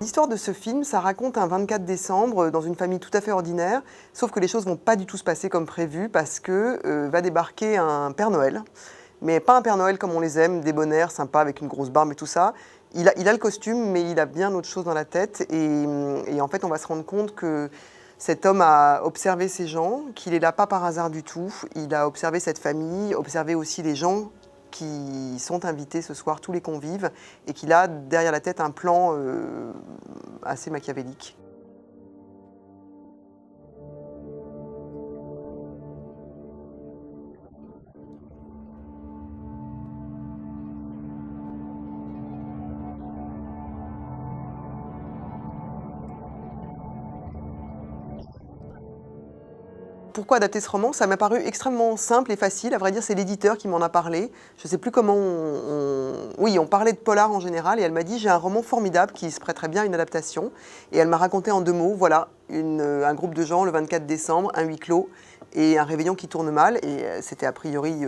L'histoire de ce film, ça raconte un 24 décembre dans une famille tout à fait ordinaire, sauf que les choses vont pas du tout se passer comme prévu parce que va débarquer un Père Noël, mais pas un Père Noël comme on les aime, débonnaire, sympa, avec une grosse barbe et tout ça. Il a le costume, mais il a bien autre chose dans la tête et en fait on va se rendre compte que cet homme a observé ces gens, qu'il est là pas par hasard du tout, il a observé cette famille, observé aussi les gens qui sont invités ce soir, tous les convives, et qu'il a derrière la tête un plan assez machiavélique. Pourquoi adapter ce roman? Ça m'a paru extrêmement simple et facile. À vrai dire, c'est l'éditeur qui m'en a parlé. Je ne sais plus comment Oui, on parlait de polar en général et elle m'a dit j'ai un roman formidable qui se prêterait bien à une adaptation. Et elle m'a raconté en 2 mots, voilà, un groupe de gens le 24 décembre, un huis clos et un réveillon qui tourne mal. Et c'était a priori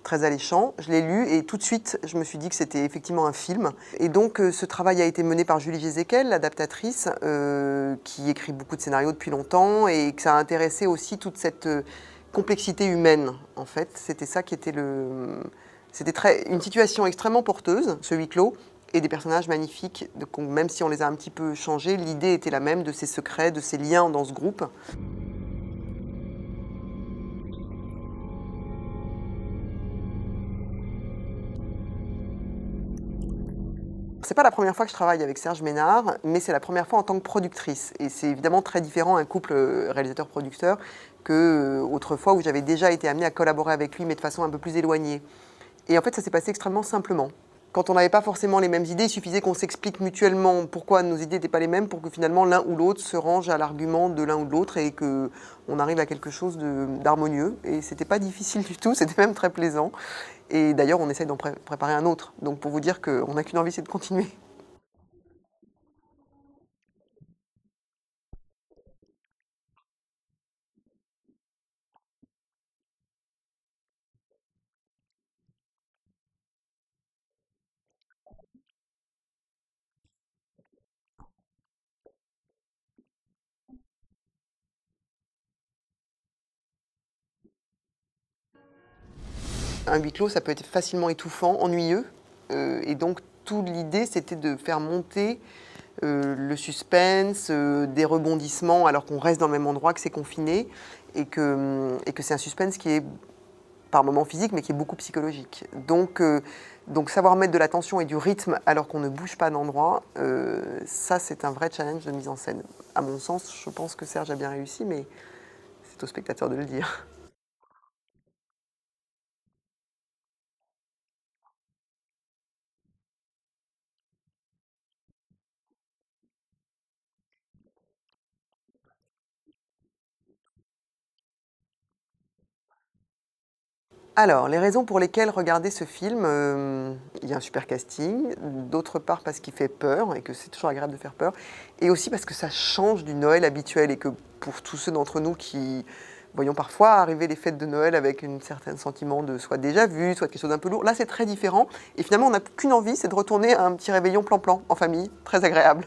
très alléchant. Je l'ai lu et tout de suite, je me suis dit que c'était effectivement un film. Et donc, ce travail a été mené par Julie Jézéquel, l'adaptatrice, qui écrit beaucoup de scénarios depuis longtemps et que ça a intéressé aussi toute cette complexité humaine, en fait. C'était ça qui était une situation extrêmement porteuse, ce huis clos, et des personnages magnifiques. Donc, même si on les a un petit peu changés, l'idée était la même de ces secrets, de ces liens dans ce groupe. C'est pas la première fois que je travaille avec Serge Ménard, mais c'est la première fois en tant que productrice. Et c'est évidemment très différent un couple réalisateur-producteur que autrefois où j'avais déjà été amenée à collaborer avec lui, mais de façon un peu plus éloignée. Et en fait, ça s'est passé extrêmement simplement. Quand on n'avait pas forcément les mêmes idées, il suffisait qu'on s'explique mutuellement pourquoi nos idées n'étaient pas les mêmes pour que finalement l'un ou l'autre se range à l'argument de l'un ou de l'autre et qu'on arrive à quelque chose d'harmonieux. Et c'était pas difficile du tout, c'était même très plaisant. Et d'ailleurs, on essaye d'en préparer un autre. Donc pour vous dire qu'on n'a qu'une envie, c'est de continuer. Un huis clos, ça peut être facilement étouffant, ennuyeux. Et donc, toute l'idée, c'était de faire monter le suspense, des rebondissements, alors qu'on reste dans le même endroit, que c'est confiné, et que c'est un suspense qui est par moments physique, mais qui est beaucoup psychologique. Donc savoir mettre de la tension et du rythme alors qu'on ne bouge pas d'endroit, ça, c'est un vrai challenge de mise en scène. À mon sens, je pense que Serge a bien réussi, mais c'est au spectateur de le dire. Alors, les raisons pour lesquelles regarder ce film, il y a un super casting, d'autre part parce qu'il fait peur et que c'est toujours agréable de faire peur, et aussi parce que ça change du Noël habituel et que pour tous ceux d'entre nous qui voyons parfois arriver les fêtes de Noël avec un certain sentiment de soit déjà vu, soit quelque chose d'un peu lourd, là c'est très différent et finalement on n'a qu'une envie, c'est de retourner à un petit réveillon plan-plan en famille, très agréable.